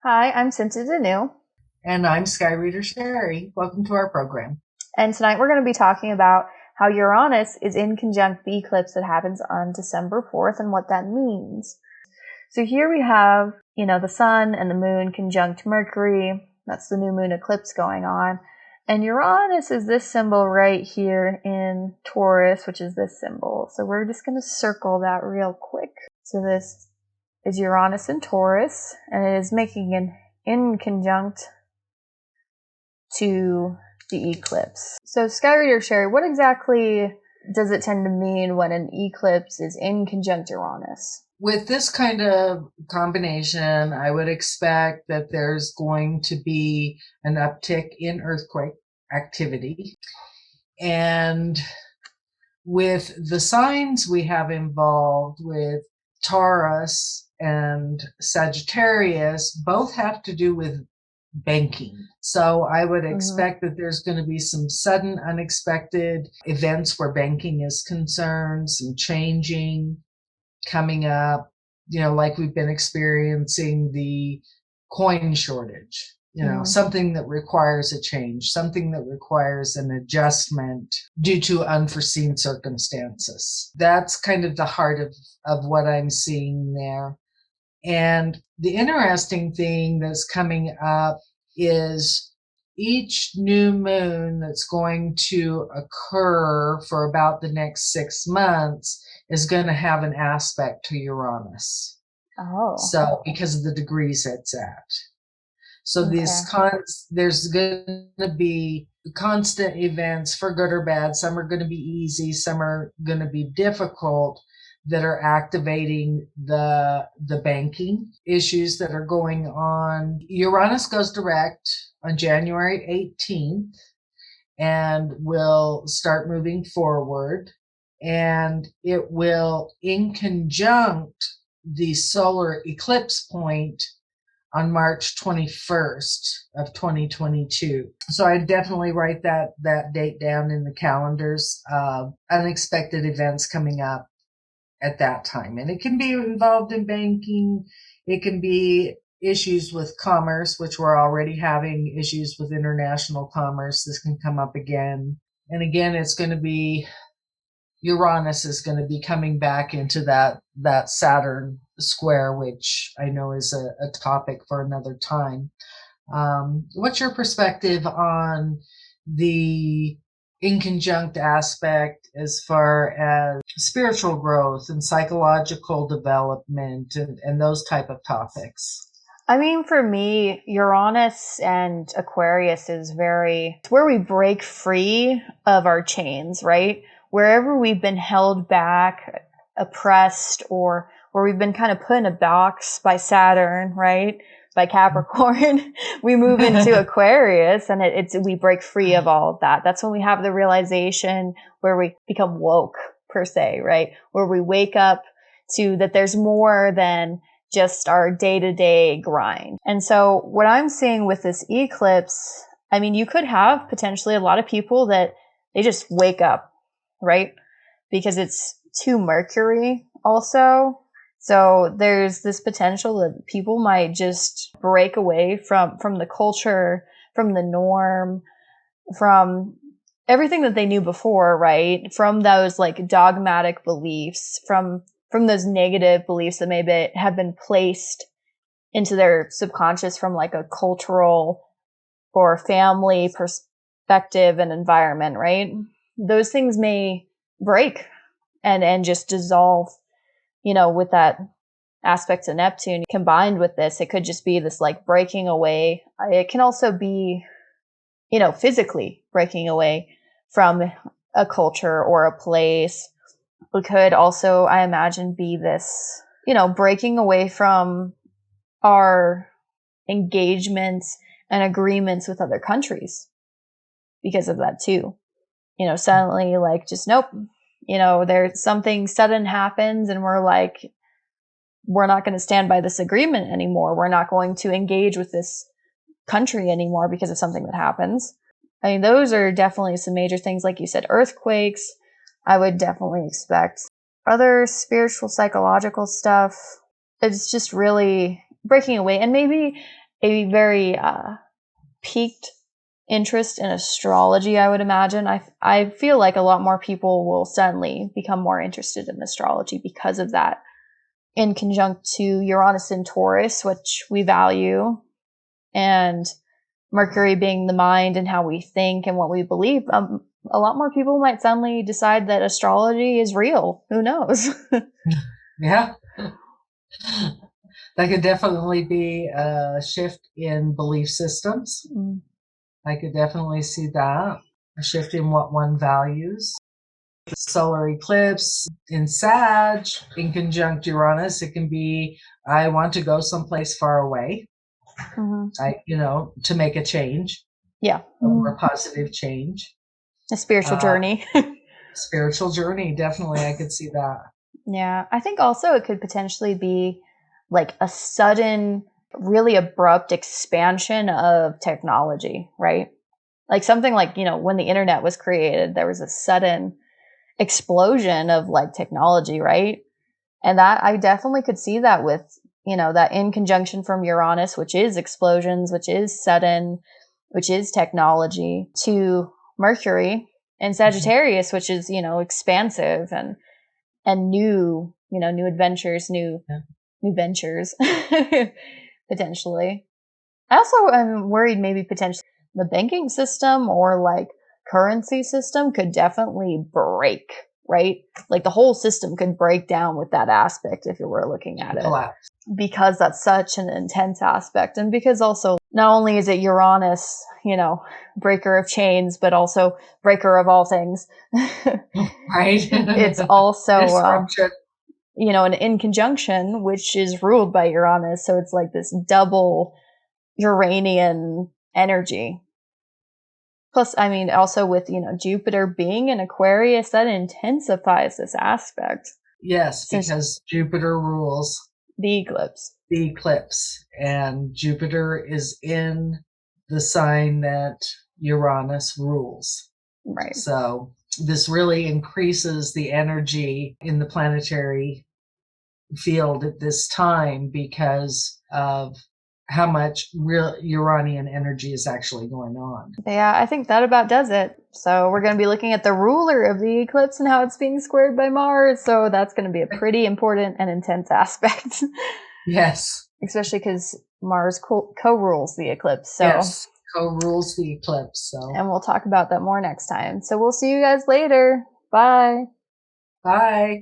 Hi, I'm Cynthia Denew, And I'm Skyreader Sherry. Welcome to our program. and tonight we're going to be talking about how Uranus is in conjunct the eclipse that happens on December 4th and what that means. So here we have, the sun and the moon conjunct Mercury. That's the new moon eclipse going on. And Uranus is this symbol right here in Taurus, which is this symbol. So we're just going to circle that real quick. So this is Uranus in Taurus, and it is making an inconjunct to the eclipse. So Skyreader Sherry, what exactly does it tend to mean when an eclipse is in conjunct Uranus? With this kind of combination, I would expect that there's going to be an uptick in earthquake activity. And with the signs we have involved with Taurus and Sagittarius, both have to do with banking. So I would expect that there's going to be some sudden, unexpected events where banking is concerned, some changing coming up, like we've been experiencing the coin shortage, something that requires a change, something that requires an adjustment due to unforeseen circumstances. That's kind of the heart of what I'm seeing there. And the interesting thing that's coming up is each new moon that's going to occur for about the next 6 months is going to have an aspect to Uranus. Oh. So because of the degrees it's at. So Okay. there's going to be constant events for good or bad. Some are going to be easy, some are going to be difficult, that are activating the banking issues that are going on. Uranus goes direct on January 18th and will start moving forward, and it will inconjunct the solar eclipse point on March 21st of 2022. So I definitely write that date down in the calendars. Unexpected events coming up at that time. And it can be involved in banking. It can be issues with commerce, which we're already having issues with international commerce. This can come up again. And again, it's going to be Uranus is going to be coming back into that Saturn square, which I know is a topic for another time. What's your perspective on the inconjunct aspect as far as spiritual growth and psychological development and those type of topics? I mean, for me, Uranus and Aquarius is it's where we break free of our chains, right? Wherever we've been held back, oppressed, or where we've been kind of put in a box by Saturn, right? By Capricorn, we move into Aquarius, and we break free of all of that. That's when we have the realization where we become woke, per se, right? Where we wake up to that there's more than just our day-to-day grind. And so what I'm seeing with this eclipse, I mean, you could have potentially a lot of people that they just wake up, right? Because it's 2 Mercury also. So there's this potential that people might just break away from the culture, from the norm, from everything that they knew before, right? From those like dogmatic beliefs, from those negative beliefs that maybe have been placed into their subconscious from like a cultural or family perspective and environment, right? Those things may break and just dissolve, with that aspect of Neptune combined with this. It could just be this like breaking away. It can also be, physically breaking away from a culture or a place. It could also, I imagine, be this, breaking away from our engagements and agreements with other countries because of that too. Suddenly like just nope. There's something sudden happens and we're like, we're not going to stand by this agreement anymore. We're not going to engage with this country anymore because of something that happens. I mean, those are definitely some major things. Like you said, earthquakes, I would definitely expect. Other spiritual, psychological stuff, it's just really breaking away. And maybe a very piqued interest in astrology, I would imagine. I feel like a lot more people will suddenly become more interested in astrology because of that. In conjunct to Uranus and Taurus, which we value, and Mercury being the mind and how we think and what we believe, a lot more people might suddenly decide that astrology is real. Who knows? Yeah. That could definitely be a shift in belief systems. Mm. I could definitely see that. A shift in what one values. Solar eclipse in Sag, in conjunct Uranus, it can be, I want to go someplace far away. To make a change. Yeah. A more positive change. A spiritual journey. Spiritual journey, definitely. I could see that. Yeah. I think also it could potentially be like a sudden, really abrupt expansion of technology, right? Like something like, when the internet was created, there was a sudden explosion of like technology, right? And that I definitely could see that with, that in conjunction from Uranus, which is explosions, which is sudden, which is technology, to Mercury and Sagittarius, which is, expansive and new, new adventures, new ventures, potentially. I also am worried maybe potentially the banking system or like currency system could definitely break, right? Like the whole system could break down with that aspect if you were looking at it. Collapse. Because that's such an intense aspect. And because also not only is it Uranus, breaker of chains, but also breaker of all things. Right. It's also, an in conjunction, which is ruled by Uranus. So it's like this double Uranian energy. Plus, also with, Jupiter being in Aquarius, that intensifies this aspect. Yes, because Jupiter rules the eclipse. The eclipse. And Jupiter is in the sign that Uranus rules. Right. So this really increases the energy in the planetary field at this time because of how much real Uranian energy is actually going on. Yeah, I think that about does it. So we're going to be looking at the ruler of the eclipse and how it's being squared by Mars. So that's going to be a pretty important and intense aspect. Yes. Especially because Mars co-rules the eclipse. So. Yes, co-rules the eclipse. So. And we'll talk about that more next time. So we'll see you guys later. Bye. Bye.